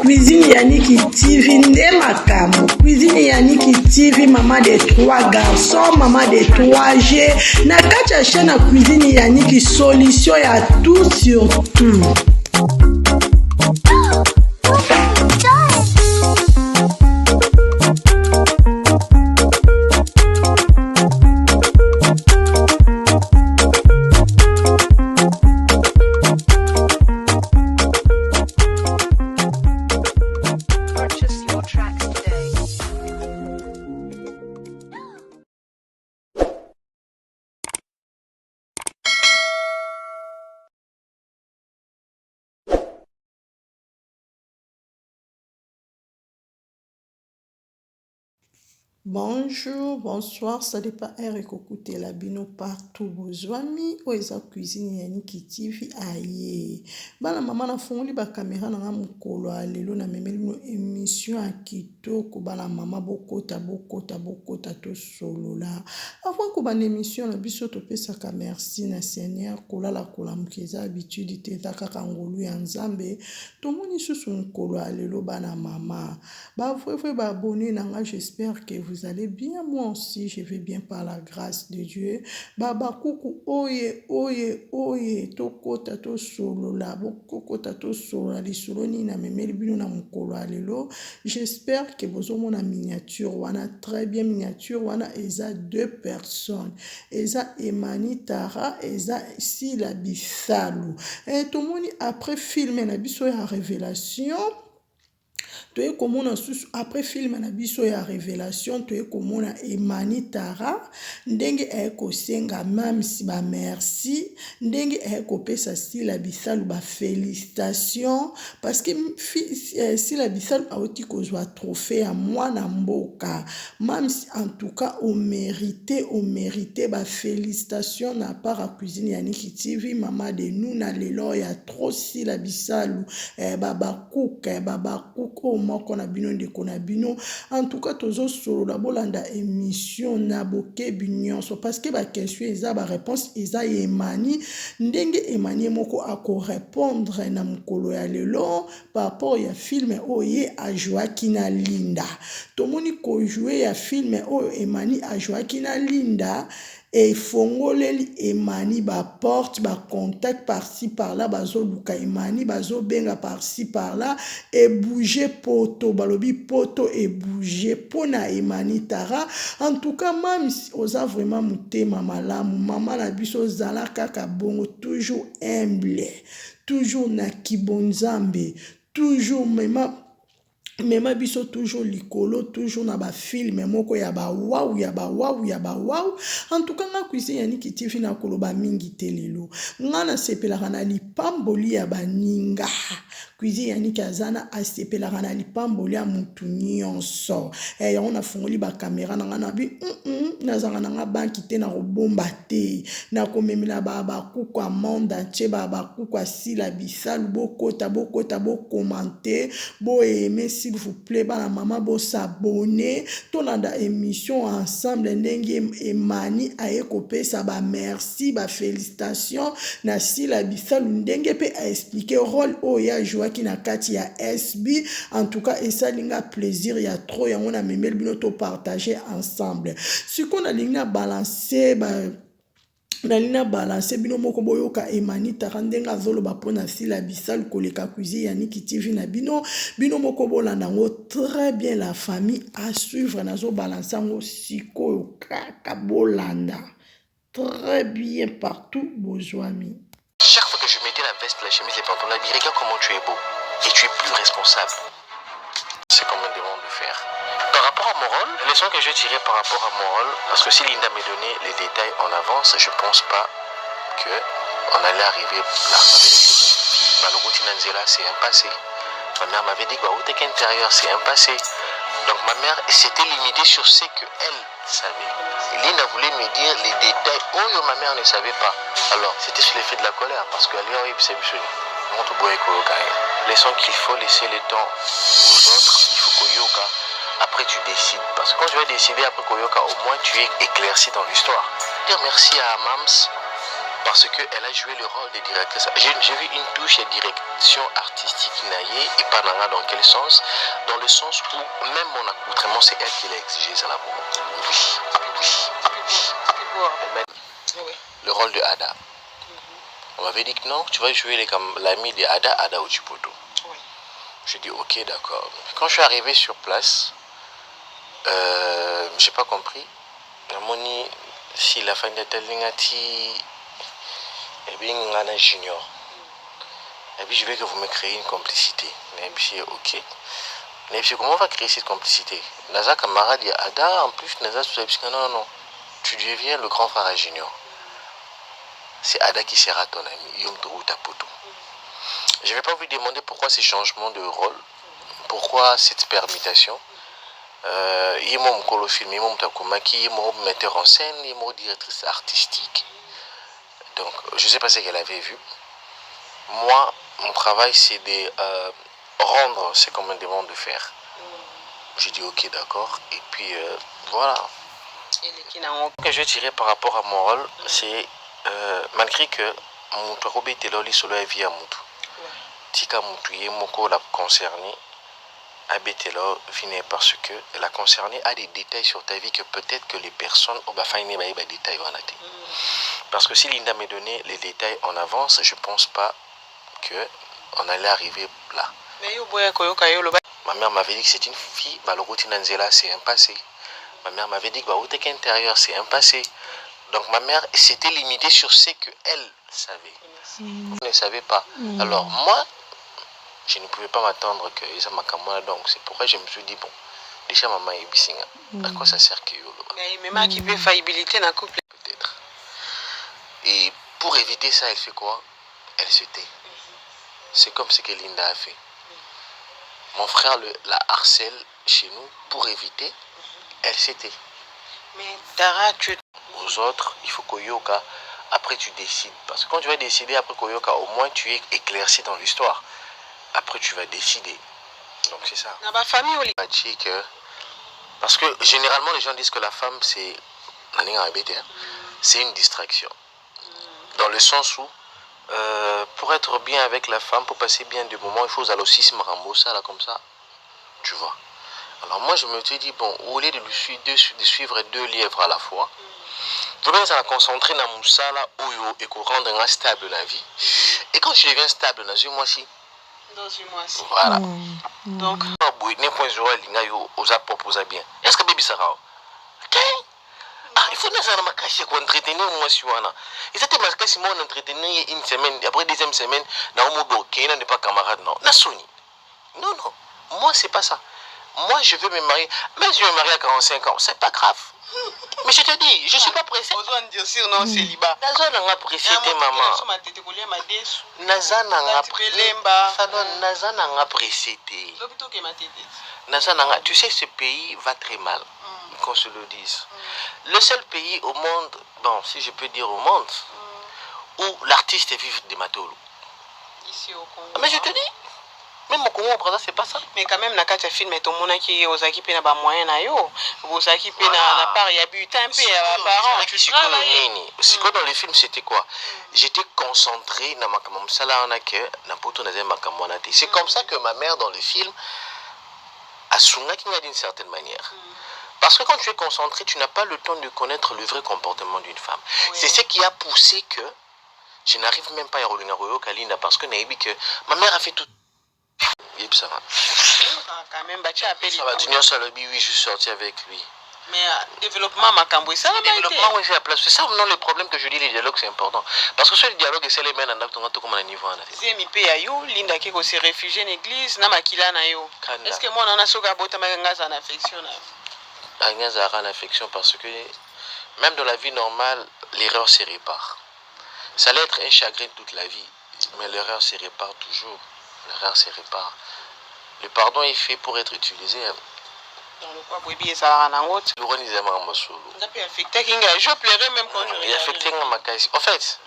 Cuisine Yannick TV nde makambo. Cuisine Yannick TV, maman de 3 garçons, maman de 3G. Na kati ya chaîne Cuisine Yannick, solution ya tout sur tout. Bonjour, bonsoir, ça dépend Eric Okuté la bino partout bozwami oeza Cuisine Yannick TV aye. Bana mama na fongoli ba caméra na nga mukolo alelo na memeli no émission à kitoko bana mama bokota to solola. Avant ko bana émission na biso to pesaka merci na Seigneur kolala kolamukeza habitude te kaka ngolu ya Nzambe. Tomoni susu mukolo alelo bana mama. Ba frère ba abonné na nga, j'espère que vous allez bien, moi aussi je vais bien par la grâce de Dieu. Baba kuku oye tokota to solola bokota to solola lisoloni na memeli bino na mukolo alelo. J'espère que vous avez une miniature wana très bien miniature wana eza 2 personnes eza Emani Tara eza Sila Bisalu et tout le monde après film na biso ya révélation. Toye komona susu après film na biso ya révélation toye komona Emani Tara ndenge eko senga mamsi ba merci ndenge eko pesa Sila Bisalu ba félicitations parce que Sila Bisalu a oti kozwa trophée ya mwana mboka mamsi en tout cas au mérité ba félicitations na part à Cuisine Yannick TV maman de nous na lelo ya trop Sila Bisalu baba cook moko na bino ndeko na bino en tout cas tozo solo la bolanda émission na boke binyonso parce que ba question eza ba réponse eza Emani ndenge Emani moko ako répondre na mukolo ya lelo par rapport ya film oye a joaki na Linda tomoni ko jouer ya film oyo Emani a joaki na Linda et fongoleli Emani ba porte ba contact par-ci par-là bazo luka Emani bazo benga par-ci par-là et bouger poto balobi poto et bouger pona Emani Tara en tout cas même oza vraiment mutema malamu maman na biso zala kaka bongo toujours humble toujours na kibonzambe toujours mema biso toujours likolo toujours na ba film moko ya ba wow en tout cas nga Cuisine Yannick TV na koloba mingi telelo nga na sepelaka na lipamboli ya baninga Cuisine Yannick azana asepelaka na lipamboli ya mutu nyonso yango na fongoli ba caméra na nga na bi nazanga na nga banki te na kobomba te na komemela ba kuku monde entier ba kuku Sila Bisalu bokota bo commenter bo aimer s'il vous plaît bana maman bo s'abonner tonanda émission ensemble ndenge Emani aye kopesa ba merci ba félicitations na Sila Bisalu ndenge pe a expliquer rôle oya joaki na kati ya SB en tout cas esa linga plaisir ya trop yango na memel bino to partager ensemble si qu'on a linga balancer Nalina balance bino moko boyoka Emani Tara ndenga zolo bapona Sila Bisalu koleka Cuisine Yannick TV na bino moko bolanda ngo très bien la famille à suivre nazo balancer ngo siko kaka bolanda très bien partout bozwami. Chaque fois que je mettais la veste, la chemise, les pantalons, elle dit regarde comment tu es beau et tu es plus responsable. C'est comme on me demande de faire. Par rapport à mon rôle, la leçon que je tirais par rapport à mon rôle, parce que si Linda me donnait les détails en avance, je pense pas qu'on allait arriver là. C'est un passé. Ma mère m'avait dit que intérieur, c'est un passé. Donc ma mère s'était limitée sur ce qu'elle savait. Et Linda voulait me dire les détails où ma mère ne savait pas. Alors c'était sur l'effet de la colère, parce qu'elle est horrible, c'est absolu. Leçon qu'il faut laisser le temps aux autres, il faut que yoka. après tu décides. Parce que quand tu vas décider après Koyoka, au moins tu es éclairci dans l'histoire. Dire merci à Mams parce qu'elle a joué le rôle de directrice. J'ai vu une touche de direction artistique naïe et pas dans quel sens? Dans le sens où même mon accoutrement, c'est elle qui l'a exigé, ça là. Oui. Le rôle de Ada. On m'avait dit que non, tu vas jouer l'ami de Ada Ochipoto. Oui. J'ai dit ok, d'accord. Quand je suis arrivé sur place, j'ai pas compris. Moni, si la fin de Telingati et bien Ngana Junior. Et puis je veux que vous me créez une complicité. Et puis ok. Et puis comment on va créer cette complicité? Naza camarade et Ada, en plus Naza non, tu deviens le grand frère à Junior. C'est Ada qui sera ton ami, Yom Tourou Tapoto. Je ne vais pas vous demander pourquoi ces changements de rôle, pourquoi cette permutation. Il m'a un film, il m'a un metteur en scène, il m'a directrice artistique. Donc, je ne sais pas ce qu'elle avait vu. Moi, mon travail, c'est de rendre ce qu'on me demande de faire. J'ai dit ok, d'accord. Et puis, voilà. Ce que je tirais par rapport à mon rôle, c'est malgré que mon travail était là, solo est via Moutou. Tika Moutou, Moko l'a concerné. Abetelo vient parce que la concernée a des détails sur ta vie que peut-être que les personnes ont des détails. Parce que si Linda me donnait les détails en avance, je ne pense pas qu'on allait arriver là. Ma mère m'avait dit que c'est une fille, c'est un passé. Ma mère m'avait dit que intérieur, c'est un passé. Donc ma mère s'était limitée sur ce qu'elle savait. Vous ne savez pas. Alors moi, je ne pouvais pas m'attendre que ça m'a camoué. Donc c'est pourquoi je me suis dit, bon, déjà maman est bisinga. À quoi ça sert que yo? Maman qui fait faillibilité dans le couple. Peut-être. Et pour éviter ça, elle fait quoi? Elle se tait. C'est comme ce que Linda a fait. Mon frère la harcèle chez nous pour éviter. Elle se tait. Mais Tara, tu... Aux autres, il faut Koyoka. Après tu décides. Parce que quand tu vas décider après Koyoka, au moins tu es éclairci dans l'histoire. Après tu vas décider. Donc c'est ça. Dans ma famille, parce que généralement les gens disent que la femme c'est une distraction. Dans le sens où pour être bien avec la femme, pour passer bien des moments, il faut aussi se ça là comme ça. Tu vois. Alors moi je me suis dit bon, au lieu de suivre deux lièvres à la fois, vous devez se concentrer dans Moussa là et qu'on rende stable la vie. Et quand tu deviens stable dans une mois-ci, voilà. Donc, est-ce que baby Sarah? Il faut nous en cacher pour entretenir moi si on a. Et c'était parce que si moi on entretenir une semaine, après deuxième semaine, dans mon dos, qui n'est pas camarade, non. Non, non. Moi, c'est pas ça. Moi, je veux me marier. Même si je me marie à 45 ans, c'est pas grave. Mais je te dis, je suis pas pressé. Non, célibat. Naza n'a pressé, maman. Naza n'a pressé. Tu sais, ce pays va très mal, qu'on se le dise. Le seul pays au monde, bon, si je peux dire au monde, où l'artiste vive de Matolo. Ici au Congo. Mais je te dis, même au Congo, c'est pas ça. Mais quand même, dans le film, tout le monde qui est aux équipes n'a pas moyen na yo. Aux équipes n'a pas il y a butin un peu à parents. Tu sais dans les films c'était quoi? J'étais concentré dans ma sala on a que na poto na zema kamwana. C'est comme ça que ma mère dans le film a sunga qui d'une certaine manière. Parce que quand tu es concentré, tu n'as pas le temps de connaître le vrai comportement d'une femme. Oui. C'est ce qui a poussé que je n'arrive même pas à revenir au Kalinda parce que ma mère a fait tout. Ça va. Quand même, ça va. Oui, je suis sorti avec lui. Mais développement, ma cambo, ça va. Développement, oui, c'est la place. C'est ça, non, le problème que je dis, les dialogues, c'est important. Parce que ce dialogue, c'est les mêmes dans comme un niveau. C'est mi pe ayo, Linda qui s'est réfugié en église, na makila na yo. Est-ce que moi, on a soga bota magangaza en affection? En affection parce que même dans la vie normale, l'erreur se répare. Ça allait être un chagrin toute la vie, mais l'erreur se répare toujours. L'erreur se répare. Le pardon est fait pour être utilisé. Dans le quoi, bébé, ça a un autre. Je pleurais même quand je regardais. En fait,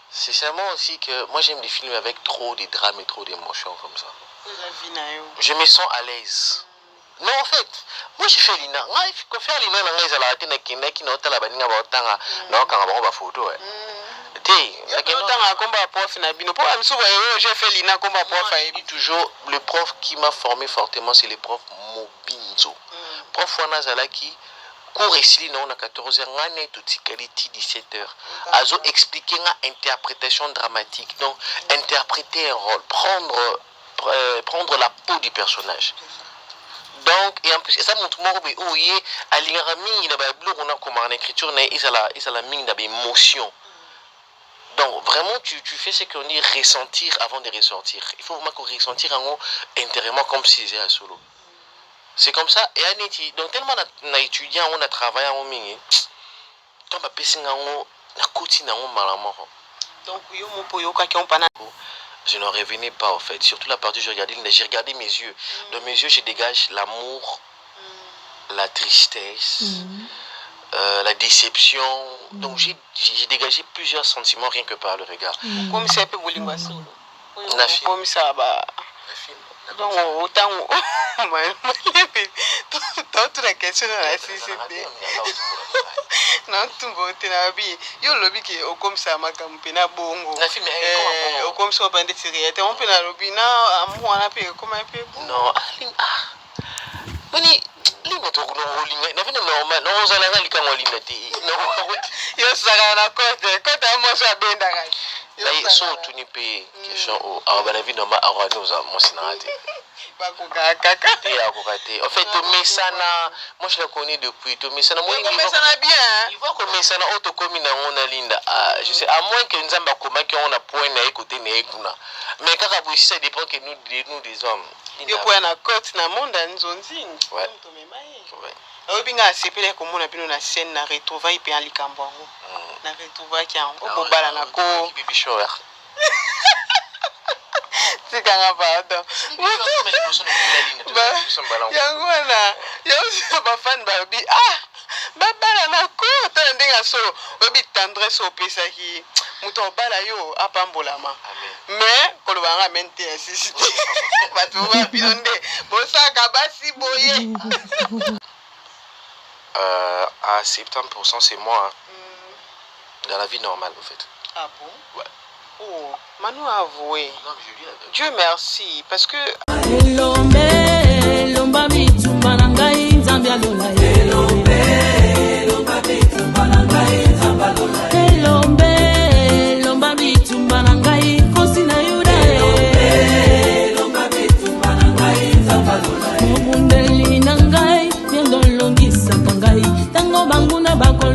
c'est seulement aussi que moi j'aime des films avec trop de drames et trop d'émotions comme ça. Je me sens à l'aise. Non, en fait, moi j'ai fait l'INA. Il faut faire l'INA, ils allaient atteindre qui n'ont pas la bannière, non, quand on va photo. Toujours, le prof qui m'a formé fortement, c'est le prof Mobinzo. Prof Wanazalaki, cours ici, on a 14h, on a tout 17h. Azo expliquer l'interprétation dramatique. Donc, interpréter un rôle, prendre la peau du personnage. Donc, et en plus, ça montre moi que à l'irami, on a comme en écriture, il a la mine d'émotion. Donc, vraiment, tu fais ce qu'on dit ressentir avant de ressortir. Il faut vraiment qu'on ressentir en haut intérieurement comme si c'était un solo. C'est comme ça. Et donc, tellement on a étudié, on a travaillé en mine. Quand on a passé en haut, la côté en haut, malamment. Donc, je n'en revenais pas en fait. Surtout la partie où j'ai regardé mes yeux. Dans mes yeux, je dégage l'amour, la tristesse, la déception. Donc j'ai dégagé plusieurs sentiments rien que par le regard. Comme c'est un peu comme ça, donc autant toute la question de la société. Non, tout le monde est yo lobby qui est comme ça, ma campagne bongo. Comme ça, on peut dire que on peut la lobby na amour on a payé comme un peu. Non, Mani, lima to kuno holinga. Na vina normal, no zala ngali kama holinga ti. No. Yo sala na côté moi ça benda gai. Là, so tu ni pe question au la vie normal aura nous moi sinati. Pas kaka. En fait, Tomesana, moi je la connais depuis. Tomesana, moi il Tomesana bien. Il voit que Tomesana auto commune on a linda. Je sais à moins que nous avons comment qu'on a point na écouter na ekuna. Mais quand vous ça dépend que nous des hommes. Yo point na côte na monde nzonzi. Ouais. Ouais. Obinga sepele ko mona bino na scène na retrouvaille pe en likambo. Na retrouvaille qui en bobala na ko. Bibi shower. C'est quand pardon. Yangwana, yo ba fan babi babala na ko ta ndenga so babi tendresse au pesa ki muto bala yo apambolama. Mais ko lobanga mente insisté. Batu ba binonde bosaka basi boye. À 70% c'est moi. Dans la vie normale en fait. Ah bon? Ouais. Oh, Manu a avoué. Non, mais je dis la vérité. Dieu merci, parce que... Tango banguna bako